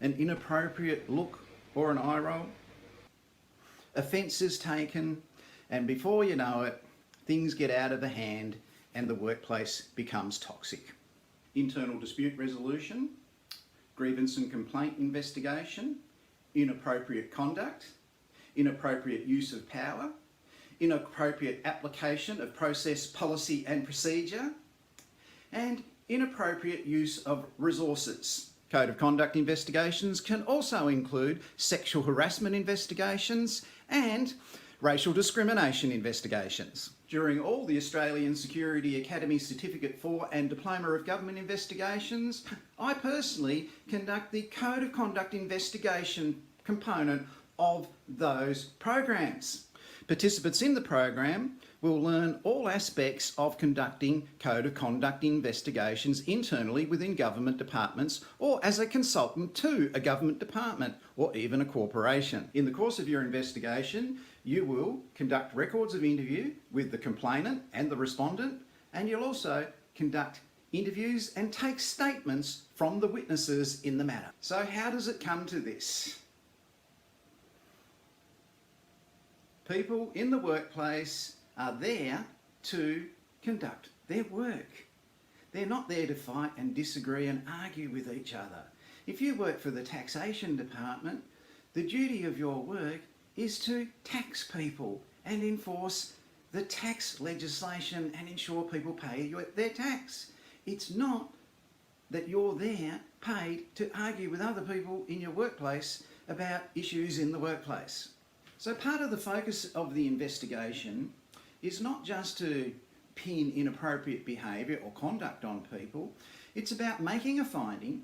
An inappropriate look or an eye roll, offence is taken, and before you know it, things get out of the hand and the workplace becomes toxic. Internal dispute resolution, grievance and complaint investigation, inappropriate conduct, inappropriate use of power, inappropriate application of process, policy and procedure, and inappropriate use of resources. Code of conduct investigations can also include sexual harassment investigations and racial discrimination investigations. During all the Australian Security Academy Certificate 4 and Diploma of Government investigations, I personally conduct the Code of Conduct investigation component of those programs. Participants in the program will learn all aspects of conducting Code of Conduct investigations internally within government departments or as a consultant to a government department or even a corporation. In the course of your investigation, you will conduct records of interview with the complainant and the respondent, and you'll also conduct interviews and take statements from the witnesses in the matter. So how does it come to this? People in the workplace are there to conduct their work. They're not there to fight and disagree and argue with each other. If you work for the taxation department, the duty of your work is to tax people and enforce the tax legislation and ensure people pay their tax. It's not that you're there paid to argue with other people in your workplace about issues in the workplace. So part of the focus of the investigation is not just to pin inappropriate behaviour or conduct on people, it's about making a finding,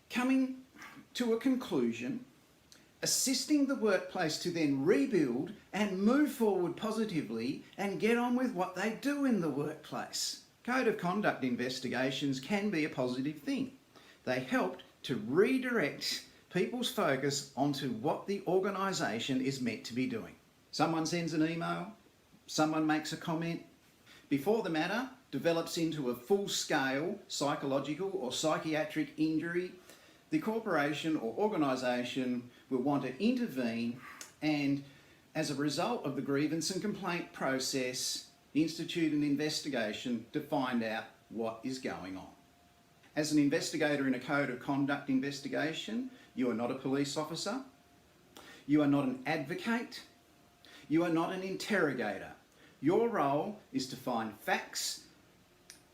coming to a conclusion, assisting the workplace to then rebuild and move forward positively and get on with what they do in the workplace. Code of conduct investigations can be a positive thing. They help to redirect people's focus onto what the organisation is meant to be doing. Someone sends an email, someone makes a comment. Before the matter develops into a full-scale psychological or psychiatric injury, the corporation or organisation will want to intervene and, as a result of the grievance and complaint process, institute an investigation to find out what is going on. As an investigator in a Code of Conduct investigation, you are not a police officer, you are not an advocate, you are not an interrogator. Your role is to find facts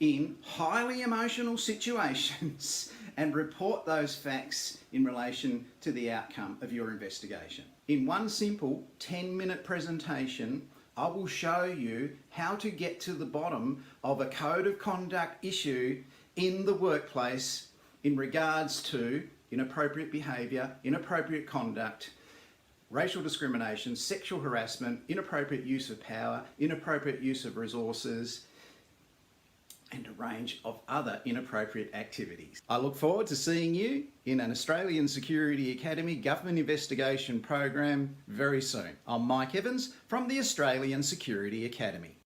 in highly emotional situations and report those facts in relation to the outcome of your investigation. In one simple 10-minute presentation, I will show you how to get to the bottom of a Code of Conduct issue in the workplace in regards to inappropriate behaviour, inappropriate conduct, racial discrimination, sexual harassment, inappropriate use of power, inappropriate use of resources, and a range of other inappropriate activities. I look forward to seeing you in an Australian Security Academy Government Investigation program very soon. I'm Mike Evans from the Australian Security Academy.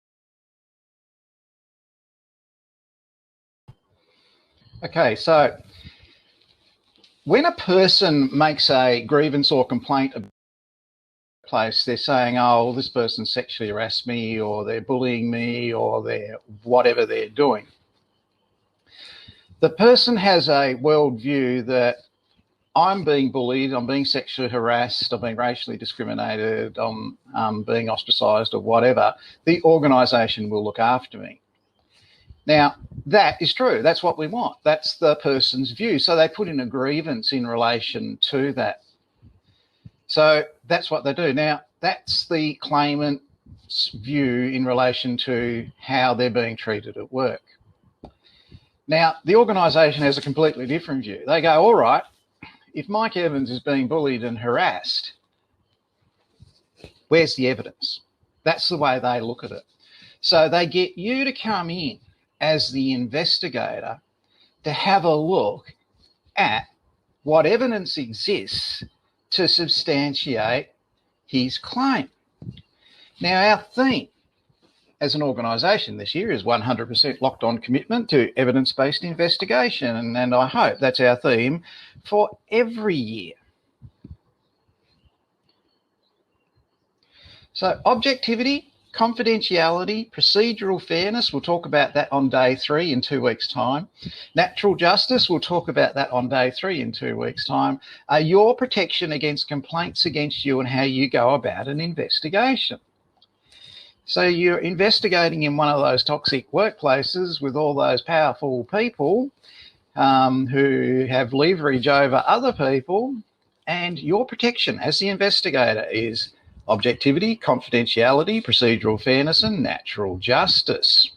Okay, so when a person makes a grievance or complaint about a place, they're saying, oh, this person sexually harassed me, or they're bullying me, or they're whatever they're doing. The person has a worldview that I'm being bullied, I'm being sexually harassed, I'm being racially discriminated, I'm being ostracised or whatever. The organisation will look after me. Now, that is true. That's what we want. That's the person's view. So they put in a grievance in relation to that. So that's what they do. Now, that's the claimant's view in relation to how they're being treated at work. Now, the organisation has a completely different view. They go, all right, if Mike Evans is being bullied and harassed, Where's the evidence? That's the way they look at it. So they get you to come in as the investigator to have a look at what evidence exists to substantiate his claim. Now, our theme as an organisation this year is 100% locked on commitment to evidence-based investigation, and I hope that's our theme for every year. So objectivity, confidentiality, procedural fairness, we'll talk about that on day 3 in 2 weeks' time. Natural justice, we'll talk about that on day 3 in 2 weeks' time. Your protection against complaints against you and how you go about an investigation. So you're investigating in one of those toxic workplaces with all those powerful people who have leverage over other people, and your protection as the investigator is objectivity, confidentiality, procedural fairness, and natural justice.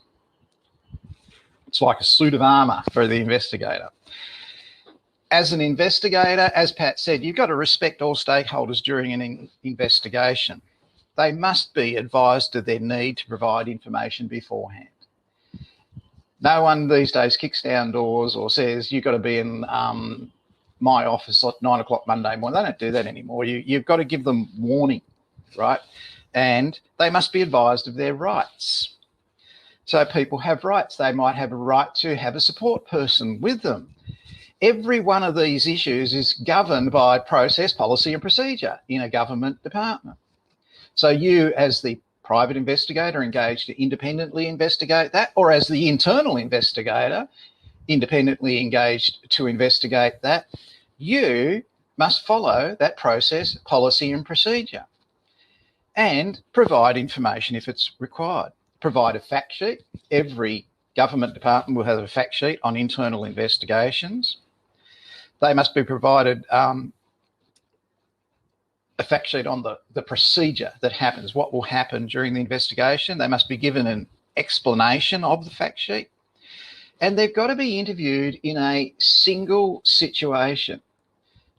It's like a suit of armour for the investigator. As an investigator, as Pat said, you've got to respect all stakeholders during an investigation. They must be advised of their need to provide information beforehand. No one these days kicks down doors or says, you've got to be in my office at 9 o'clock Monday morning. They don't do that anymore. You've got to give them warning, right? And they must be advised of their rights. So people have rights. They might have a right to have a support person with them. Every one of these issues is governed by process, policy and procedure in a government department. So you, as the private investigator engaged to independently investigate that, or as the internal investigator independently engaged to investigate that, you must follow that process, policy and procedure and provide information if it's required. Provide a fact sheet. Every government department will have a fact sheet on internal investigations. They must be provided a fact sheet on the procedure that happens, what will happen during the investigation. They must be given an explanation of the fact sheet. And they've got to be interviewed in a single situation.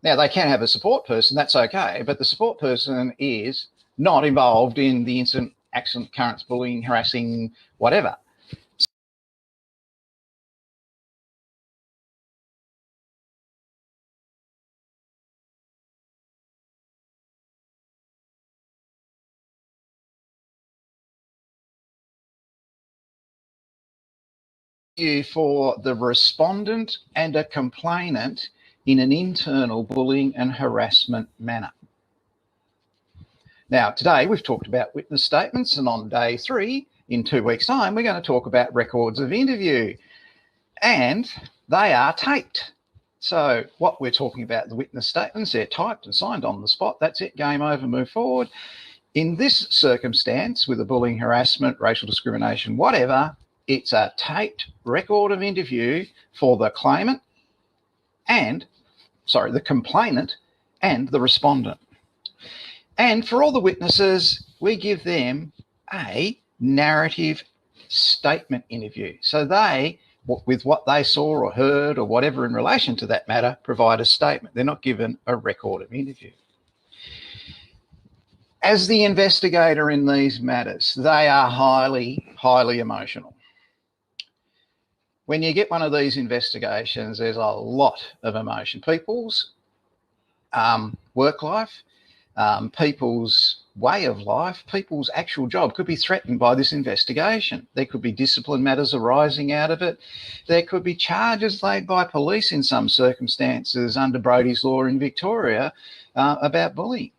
Now, they can have a support person, that's okay, but the support person is not involved in the incident, accident, occurrence, bullying, harassing, whatever. For the respondent and a complainant in an internal bullying and harassment manner. Now, today we've talked about witness statements, and on day 3, in 2 weeks' time, we're going to talk about records of interview, and they are taped. So what we're talking about, the witness statements, they're typed and signed on the spot. That's it, game over, move forward. In this circumstance, with a bullying, harassment, racial discrimination, whatever, it's a taped record of interview for the claimant and, the complainant and the respondent. And for all the witnesses, we give them a narrative statement interview. So they, with what they saw or heard or whatever in relation to that matter, provide a statement. They're not given a record of interview. As the investigator in these matters, they are highly, highly emotional. When you get one of these investigations, there's a lot of emotion. People's work life, people's way of life, people's actual job could be threatened by this investigation. There could be discipline matters arising out of it. There could be charges laid by police in some circumstances under Brodie's law in Victoria about bullying.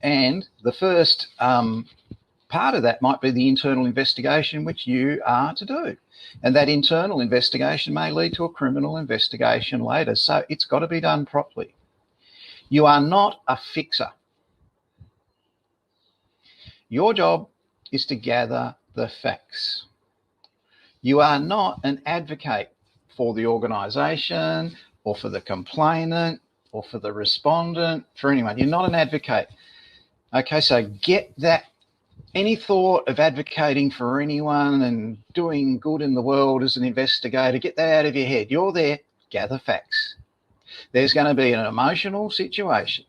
And the first part of that might be the internal investigation which you are to do. And that internal investigation may lead to a criminal investigation later. So it's got to be done properly. You are not a fixer. Your job is to gather the facts. You are not an advocate for the organisation or for the complainant or for the respondent, for anyone. You're not an advocate. Okay, so get that. Any thought of advocating for anyone and doing good in the world as an investigator, get that out of your head. You're there, gather facts. There's going to be an emotional situation.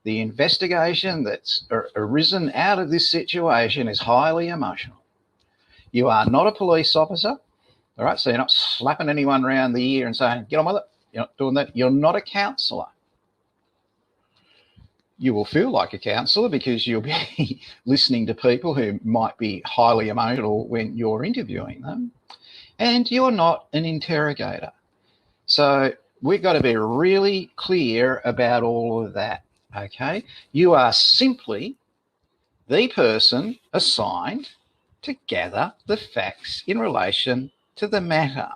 The investigation that's arisen out of this situation is highly emotional. You are not a police officer, all right? So you're not slapping anyone around the ear and saying, get on with it. You're not doing that. You're not a counsellor. You will feel like a counsellor because you'll be listening to people who might be highly emotional when you're interviewing them. And you're not an interrogator. So we've got to be really clear about all of that, okay? You are simply the person assigned to gather the facts in relation to the matter.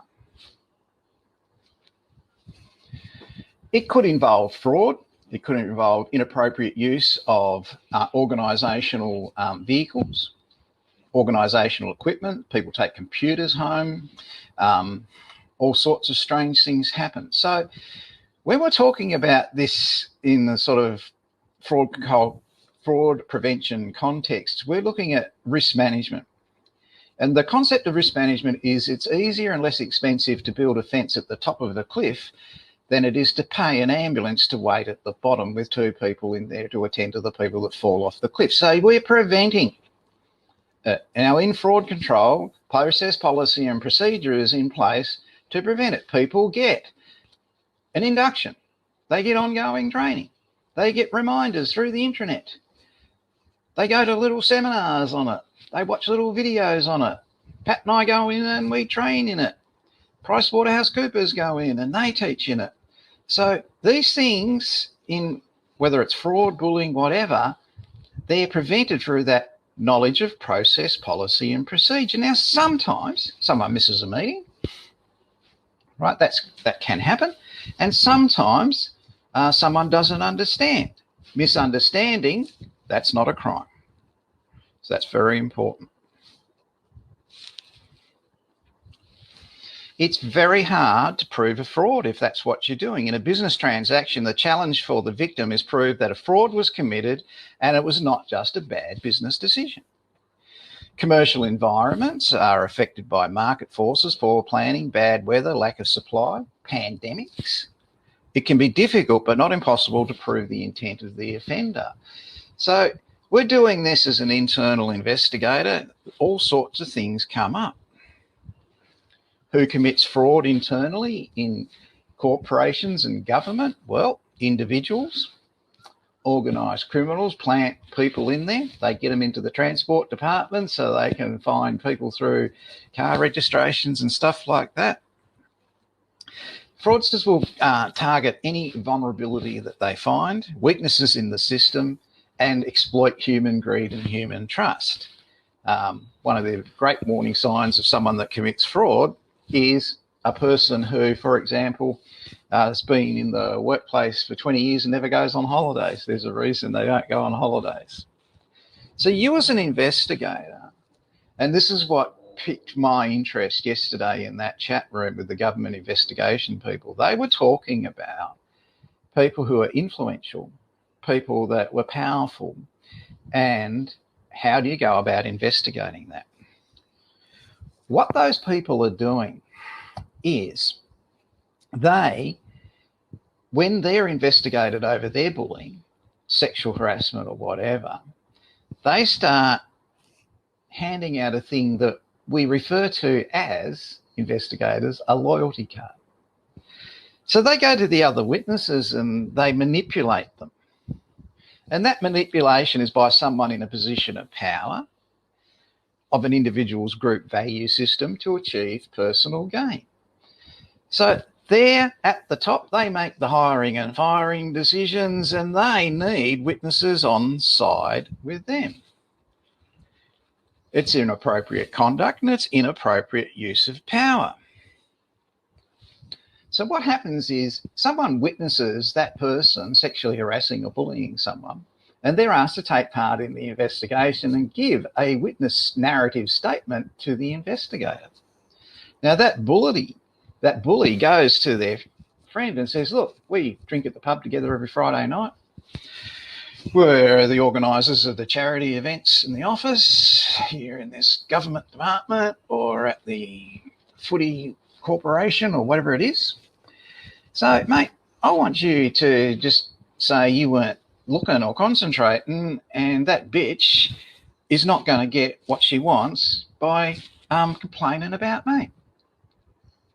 It could involve fraud. It could involve inappropriate use of organisational vehicles, organisational equipment. People take computers home. All sorts of strange things happen. So when we're talking about this in the sort of fraud prevention context, we're looking at risk management. And the concept of risk management is it's easier and less expensive to build a fence at the top of the cliff than it is to pay an ambulance to wait at the bottom with 2 people in there to attend to the people that fall off the cliff. So we're preventing. Now, in fraud control, process, policy and procedure is in place to prevent it. People get an induction. They get ongoing training. They get reminders through the intranet. They go to little seminars on it. They watch little videos on it. Pat and I go in and we train in it. PricewaterhouseCoopers go in and they teach in it. So these things, in whether it's fraud, bullying, whatever, they're prevented through that knowledge of process, policy and procedure. Now, sometimes someone misses a meeting, right? That can happen. And sometimes someone doesn't understand. Misunderstanding, that's not a crime. So that's very important. It's very hard to prove a fraud if that's what you're doing. In a business transaction, the challenge for the victim is prove that a fraud was committed and it was not just a bad business decision. Commercial environments are affected by market forces, poor planning, bad weather, lack of supply, pandemics. It can be difficult but not impossible to prove the intent of the offender. So we're doing this as an internal investigator. All sorts of things come up. Who commits fraud internally in corporations and government? Well, individuals, organised criminals plant people in there. They get them into the transport department so they can find people through car registrations and stuff like that. Fraudsters will target any vulnerability that they find, weaknesses in the system, and exploit human greed and human trust. One of the great warning signs of someone that commits fraud is a person who, for example, has been in the workplace for 20 years and never goes on holidays. There's a reason they don't go on holidays. So you as an investigator, and this is what piqued my interest yesterday in that chat room with the government investigation people, they were talking about people who are influential, people that were powerful, and how do you go about investigating that? What those people are doing is they, when they're investigated over their bullying, sexual harassment or whatever, they start handing out a thing that we refer to as, investigators, a loyalty card. So they go to the other witnesses and they manipulate them. And that manipulation is by someone in a position of power, of an individual's group value system to achieve personal gain. So they're at the top, they make the hiring and firing decisions and they need witnesses on side with them. It's inappropriate conduct and it's inappropriate use of power. So what happens is someone witnesses that person sexually harassing or bullying someone, and they're asked to take part in the investigation and give a witness narrative statement to the investigator. Now that bully goes to their friend and says, look, we drink at the pub together every Friday night. We're the organisers of the charity events in the office, here in this government department or at the footy corporation or whatever it is. So, mate, I want you to just say you weren't looking or concentrating, and that bitch is not going to get what she wants by complaining about me.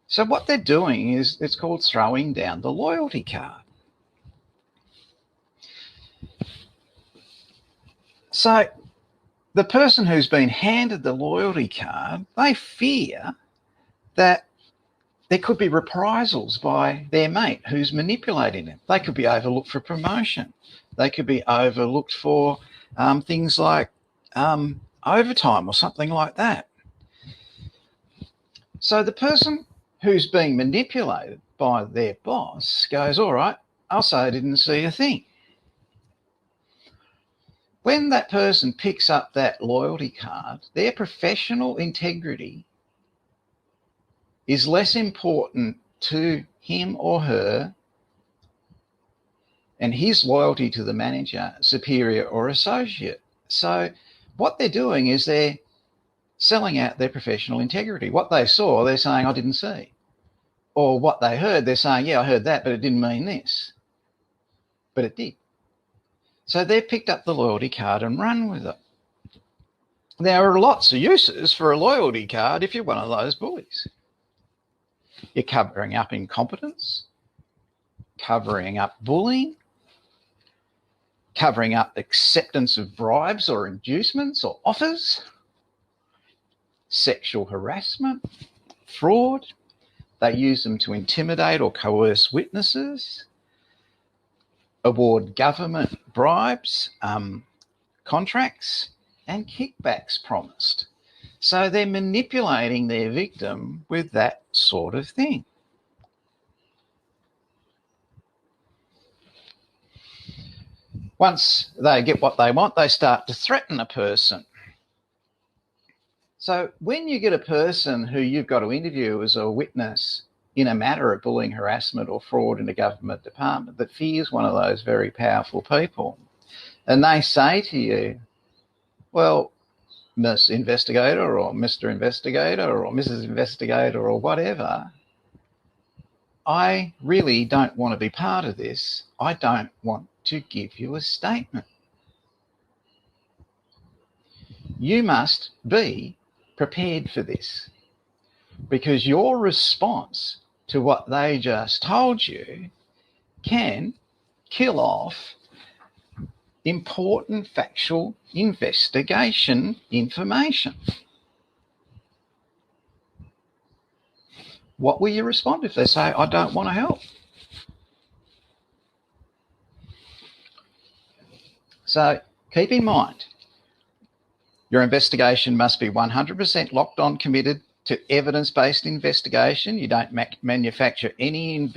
So what they're doing is, it's called throwing down the loyalty card. So the person who's been handed the loyalty card, they fear that there could be reprisals by their mate who's manipulating them. They could be overlooked for promotion. They could be overlooked for things like overtime or something like that. So the person who's being manipulated by their boss goes, all right, I'll say I didn't see a thing. When that person picks up that loyalty card, their professional integrity is less important to him or her and his loyalty to the manager, superior or associate. So what they're doing is they're selling out their professional integrity. What they saw, they're saying, I didn't see. Or what they heard, they're saying, yeah, I heard that, but it didn't mean this. But it did. So they've picked up the loyalty card and run with it. There are lots of uses for a loyalty card if you're one of those bullies. You're covering up incompetence, covering up bullying, covering up acceptance of bribes or inducements or offers, sexual harassment, fraud. They use them to intimidate or coerce witnesses, award government bribes, contracts, and kickbacks promised. So they're manipulating their victim with that sort of thing. Once they get what they want, they start to threaten a person. So when you get a person who you've got to interview as a witness in a matter of bullying, harassment or fraud in a government department that fears one of those very powerful people, and they say to you, well, Miss Investigator or Mr. Investigator or Mrs. Investigator or whatever, I really don't want to be part of this. I don't want to give you a statement. You must be prepared for this, because your response to what they just told you can kill off important factual investigation information. What will you respond if they say, I don't want to help? So keep in mind, your investigation must be 100% locked on, committed to evidence-based investigation. You don't manufacture any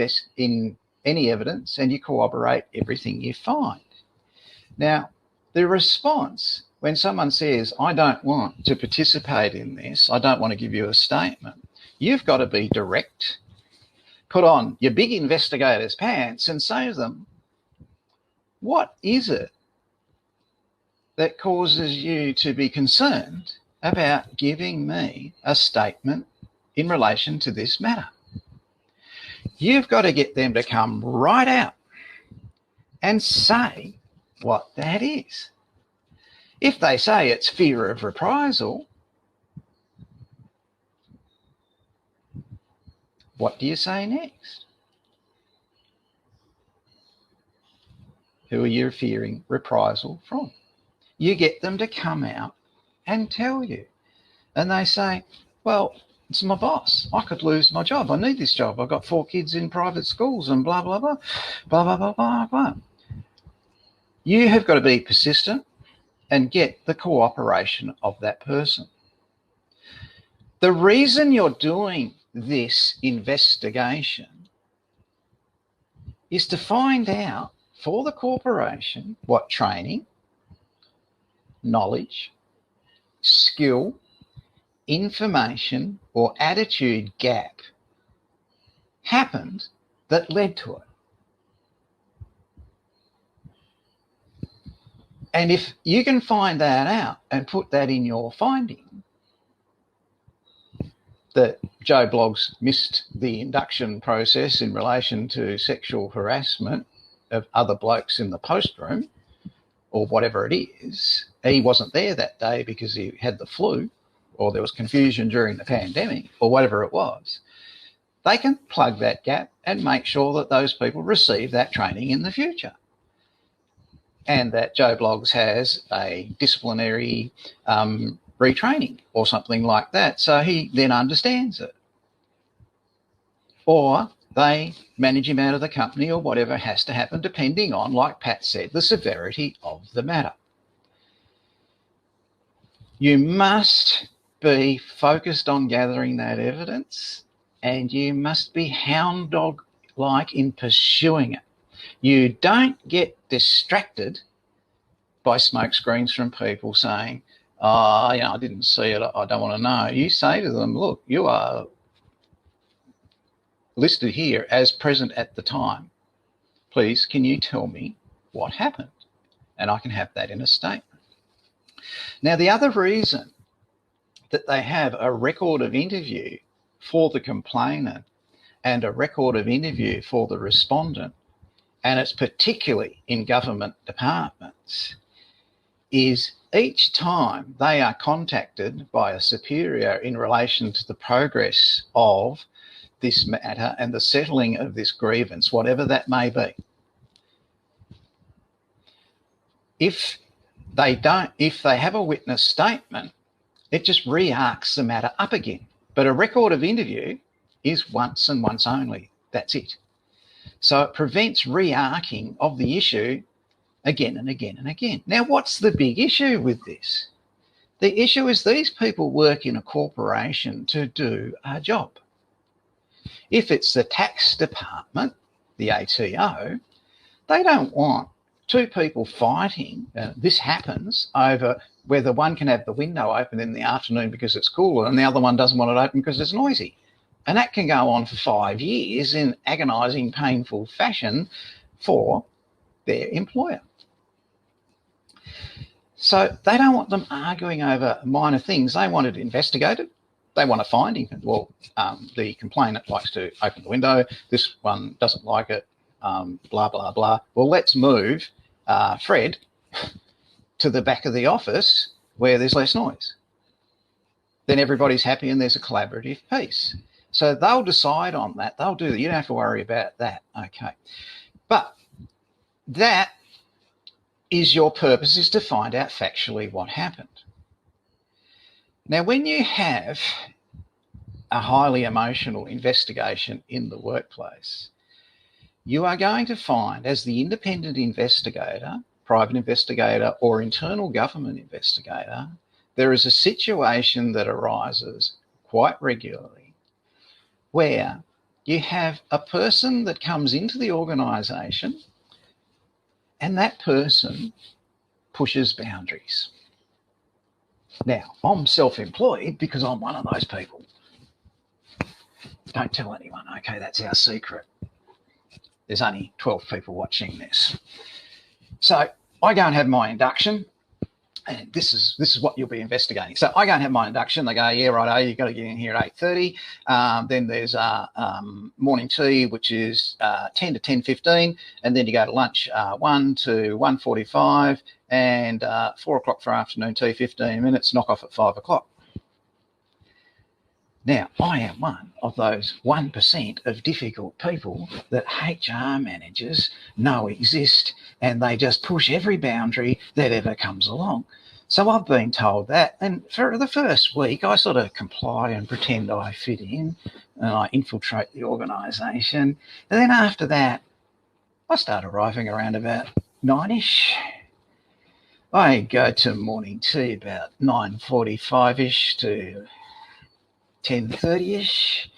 evidence, and you corroborate everything you find. Now, the response when someone says, I don't want to participate in this, I don't want to give you a statement, you've got to be direct, put on your big investigator's pants and say to them, what is it that causes you to be concerned about giving me a statement in relation to this matter? You've got to get them to come right out and say what that is. If they say it's fear of reprisal, what do you say next? Who are you fearing reprisal from? You get them to come out and tell you. And they say, well, it's my boss. I could lose my job. I need this job. I've got 4 kids in private schools and blah, blah, blah, blah, blah, blah, blah, blah. You have got to be persistent and get the cooperation of that person. The reason you're doing this investigation is to find out for the corporation what training, knowledge, skill, information, or attitude gap happened that led to it. And if you can find that out and put that in your finding, that Joe Bloggs missed the induction process in relation to sexual harassment of other blokes in the post room, or whatever it is, he wasn't there that day because he had the flu, or there was confusion during the pandemic, or whatever it was, they can plug that gap and make sure that those people receive that training in the future. And that Joe Bloggs has a disciplinary retraining or something like that, so he then understands it. Or they manage him out of the company, or whatever has to happen, depending on, like Pat said, the severity of the matter. You must be focused on gathering that evidence, and you must be hound dog-like in pursuing it. You don't get distracted by smoke screens from people saying, oh, I didn't see it, I don't want to know. You say to them, look, you are listed here as present at the time. Please, can you tell me what happened? And I can have that in a statement. Now, the other reason that they have a record of interview for the complainant and a record of interview for the respondent, and it's particularly in government departments, is each time they are contacted by a superior in relation to the progress of this matter and the settling of this grievance, whatever that may be, if they have a witness statement, it just re-arcs the matter up again. But a record of interview is once and once only. That's it. So it prevents re-arcing of the issue again and again and again. Now, what's the big issue with this? The issue is these people work in a corporation to do a job. If it's the tax department, the ATO, they don't want two people fighting. This happens over whether one can have the window open in the afternoon because it's cooler and the other one doesn't want it open because it's noisy. And that can go on for 5 years in agonising, painful fashion for their employer. So they don't want them arguing over minor things. They want it investigated. They want a finding. Well, the complainant likes to open the window. This one doesn't like it, blah, blah, blah. Well, let's move Fred to the back of the office where there's less noise. Then everybody's happy and there's a collaborative piece. So they'll decide on that. They'll do that. You don't have to worry about that. Okay. But that is your purpose, is to find out factually what happened. Now, when you have a highly emotional investigation in the workplace, you are going to find, as the independent investigator, private investigator, or internal government investigator, there is a situation that arises quite regularly where you have a person that comes into the organisation and that person pushes boundaries. Now, I'm self-employed because I'm one of those people. Don't tell anyone, okay? That's our secret. There's only 12 people watching this. So I go and have my induction, and this is what you'll be investigating. So I go and have my induction. They go, yeah, righto, you've got to get in here at 8:30. Then there's morning tea, which is 10 to 10:15, and then you go to lunch 1 to 1:45, and 4 o'clock for afternoon tea, 15 minutes, knock off at 5 o'clock. Now, I am one of those 1% of difficult people that HR managers know exist, and they just push every boundary that ever comes along. So I've been told that, and for the first week, I sort of comply and pretend I fit in, and I infiltrate the organisation. And then after that, I start arriving around about 9-ish. I go to morning tea about 9:45-ish to 10:30-ish.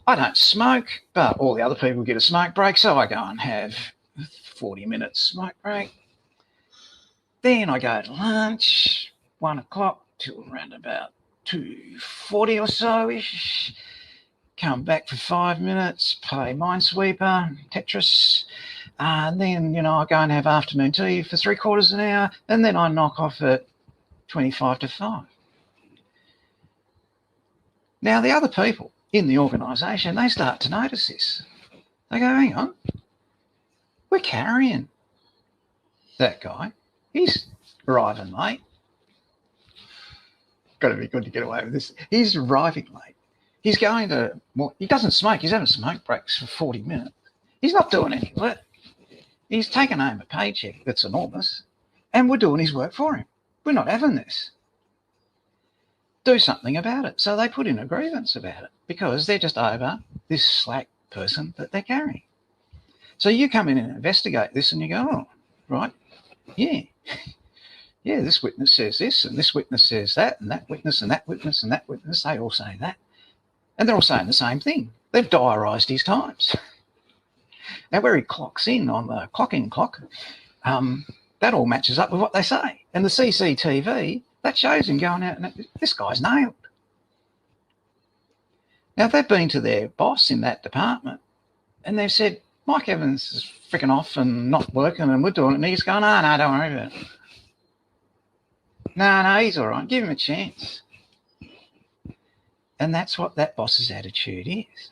I don't smoke, but all the other people get a smoke break, so I go and have 40 minutes smoke break. Then I go to lunch, 1 o'clock till around about 2:40 or so-ish. Come back for 5 minutes, play Minesweeper, Tetris, and then, I go and have afternoon tea for 3/4 an hour, and then I knock off at 25 to 5. Now, the other people in the organisation, they start to notice this. They go, hang on, we're carrying that guy. He's arriving late. Got to be good to get away with this. He's arriving late. He's going to, well, he doesn't smoke. He's having smoke breaks for 40 minutes. He's not doing any work. He's taken home a paycheck that's enormous, and we're doing his work for him. We're not having this. Do something about it. So they put in a grievance about it because they're just over this slack person that they're carrying. So you come in and investigate this and you go, oh, right, yeah, this witness says this and this witness says that and that witness and that witness and that witness, they all say that. And they're all saying the same thing. They've diarised his times. Now, where he clocks in on the clock-in clock, that all matches up with what they say. And the CCTV, that shows him going out and this guy's nailed. Now, they've been to their boss in that department and they've said, Mike Evans is freaking off and not working and we're doing it. And he's going, no, don't worry about it. No, he's all right. Give him a chance. And that's what that boss's attitude is.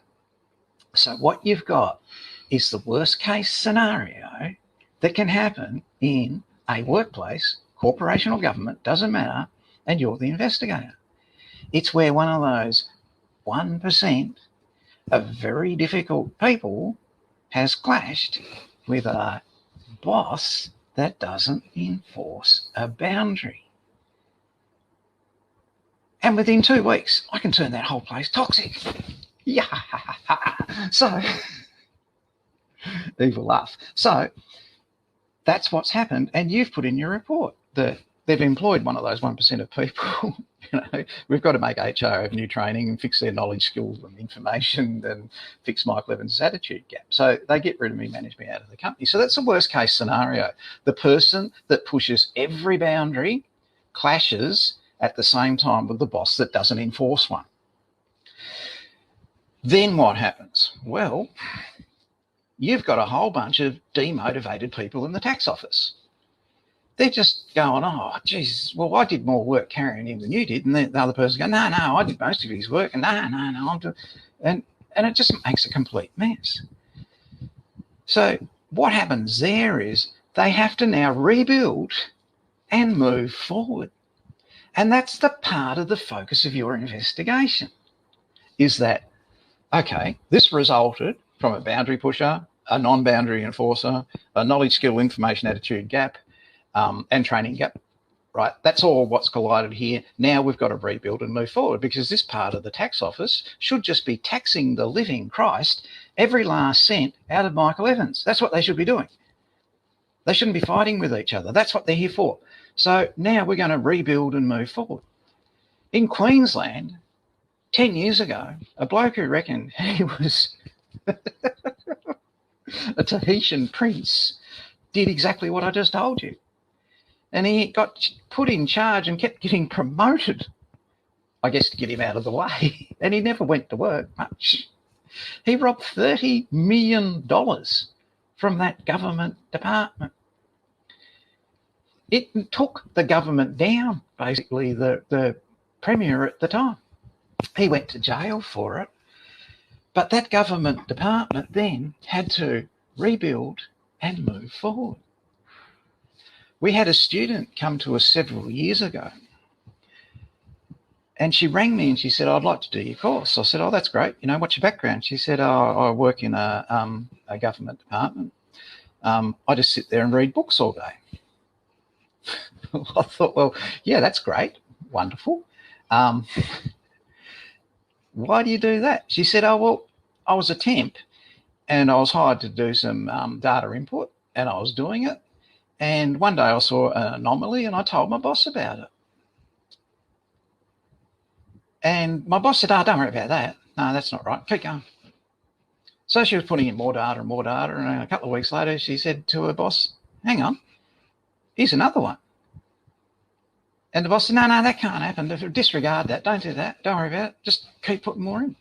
So what you've got is the worst case scenario that can happen in a workplace, corporation or government, doesn't matter, and you're the investigator. It's where one of those 1% of very difficult people has clashed with a boss that doesn't enforce a boundary. And within 2 weeks, I can turn that whole place toxic. Yeah. So, evil laugh. So, that's what's happened. And you've put in your report that they've employed one of those 1% of people. We've got to make HR have new training and fix their knowledge, skills and information and fix Michael Evans' attitude gap. So they get rid of me, manage me out of the company. So that's the worst case scenario. The person that pushes every boundary clashes at the same time with the boss that doesn't enforce one. Then what happens? Well, you've got a whole bunch of demotivated people in the tax office. They're just going, oh, geez, well, I did more work carrying him than you did. And the other person goes, no, I did most of his work. And no, I'm doing... And it just makes a complete mess. So what happens there is they have to now rebuild and move forward. And that's the part of the focus of your investigation, is that, okay, this resulted from a boundary pusher, a non-boundary enforcer, a knowledge, skill, information, attitude gap, and training gap, right? That's all what's collided here. Now we've got to rebuild and move forward because this part of the tax office should just be taxing the living Christ every last cent out of Michael Evans. That's what they should be doing. They shouldn't be fighting with each other. That's what they're here for. So now we're going to rebuild and move forward. In Queensland, 10 years ago, a bloke who reckoned he was a Tahitian prince did exactly what I just told you. And he got put in charge and kept getting promoted, I guess, to get him out of the way. And he never went to work much. He robbed $30 million from that government department. It took the government down, basically, the Premier at the time. He went to jail for it. But that government department then had to rebuild and move forward. We had a student come to us several years ago and she rang me and she said, I'd like to do your course. I said, oh, that's great. You know, what's your background? She said, oh, I work in a government department. I just sit there and read books all day. I thought, well, yeah, that's great. Wonderful. Why do you do that? She said, oh, well, I was a temp and I was hired to do some data input and I was doing it. And one day I saw an anomaly and I told my boss about it. And my boss said, oh, don't worry about that. No, that's not right. Keep going. So she was putting in more data. And a couple of weeks later, she said to her boss, hang on, here's another one. And the boss said, no, that can't happen. Disregard that. Don't do that. Don't worry about it. Just keep putting more in.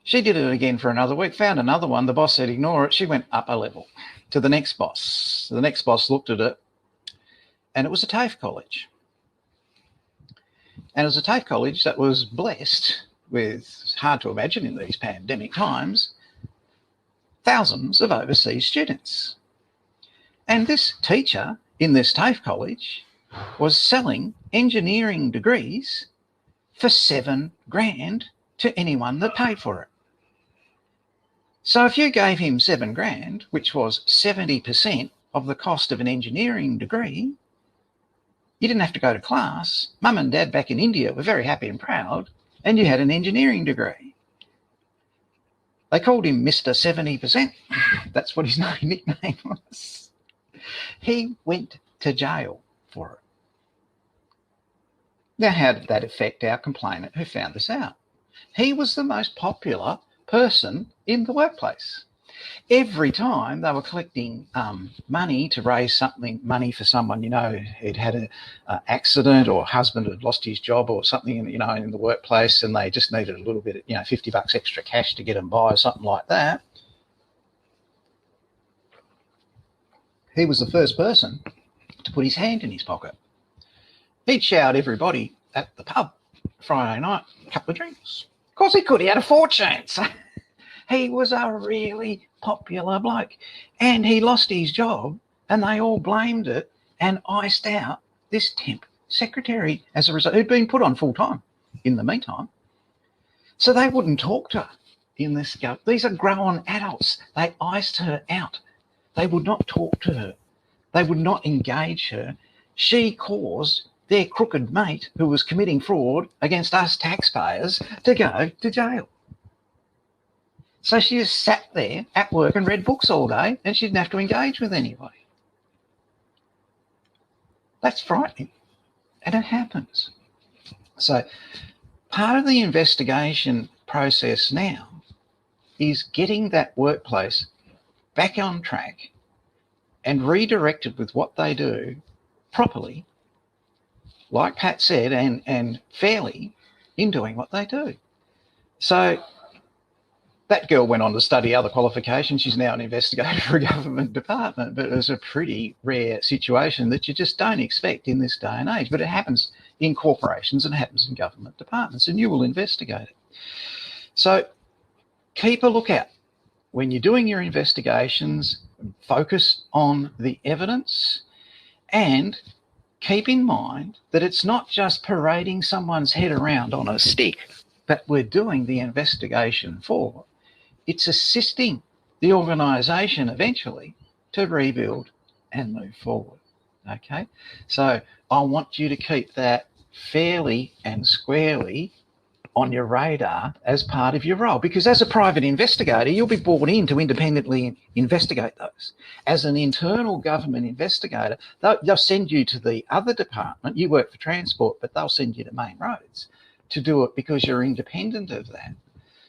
She did it again for another week, found another one. The boss said, ignore it. She went up a level to the next boss. The next boss looked at it and it was a TAFE college. And it was a TAFE college that was blessed with, hard to imagine in these pandemic times, thousands of overseas students. And this teacher in this TAFE college was selling engineering degrees for $7,000 to anyone that paid for it. So if you gave him $7,000, which was 70% of the cost of an engineering degree, you didn't have to go to class. Mum and Dad back in India were very happy and proud, and you had an engineering degree. They called him Mr. 70%. That's what his nickname was. He went to jail for it. Now, how did that affect our complainant who found this out? He was the most popular person in the workplace. Every time they were collecting money to raise money for someone, who'd had an accident, or husband had lost his job or something, in the workplace, and they just needed a little bit, $50 extra cash to get them by or something like that. He was the first person to put his hand in his pocket. He'd shout everybody at the pub Friday night, a couple of drinks. Of course he could, he had a fortune. So he was a really popular bloke. And he lost his job, and they all blamed it and iced out this temp secretary as a result, who'd been put on full time in the meantime. So they wouldn't talk to her in this go. These are grown adults. They iced her out. They would not talk to her. They would not engage her. She caused their crooked mate, who was committing fraud against us taxpayers, to go to jail. So she just sat there at work and read books all day, and she didn't have to engage with anybody. That's frightening, and it happens. So part of the investigation process now is getting that workplace back on track and redirected with what they do properly, like Pat said, and fairly in doing what they do. So that girl went on to study other qualifications. She's now an investigator for a government department, but it was a pretty rare situation that you just don't expect in this day and age. But it happens in corporations and it happens in government departments, and you will investigate it. So keep a lookout. When you're doing your investigations, focus on the evidence, and keep in mind that it's not just parading someone's head around on a stick that we're doing the investigation for. It's assisting the organisation eventually to rebuild and move forward. Okay? So I want you to keep that fairly and squarely on your radar as part of your role, because as a private investigator, you'll be brought in to independently investigate those. As an internal government investigator, they'll send you to the other department. You work for transport, but they'll send you to main roads to do it because you're independent of that.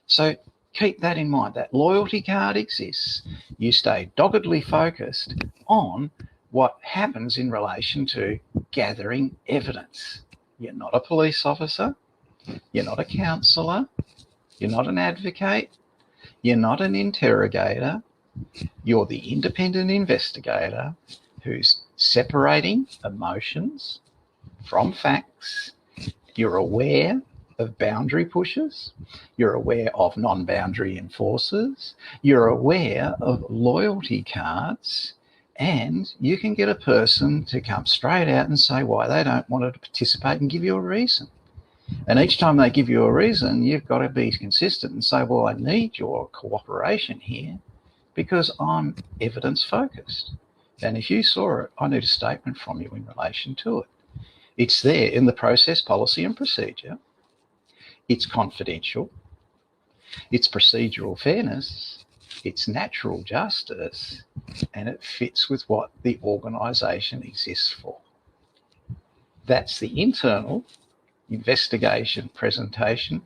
So keep that in mind. That loyalty card exists. You stay doggedly focused on what happens in relation to gathering evidence. You're not a police officer. You're not a counsellor. You're not an advocate. You're not an interrogator. You're the independent investigator who's separating emotions from facts. You're aware of boundary pushers. You're aware of non-boundary enforcers. You're aware of loyalty cards. And you can get a person to come straight out and say why they don't want to participate and give you a reason. And each time they give you a reason, you've got to be consistent and say, well, I need your cooperation here because I'm evidence focused. And if you saw it, I need a statement from you in relation to it. It's there in the process, policy and procedure. It's confidential. It's procedural fairness. It's natural justice. And it fits with what the organisation exists for. That's the internal investigation presentation.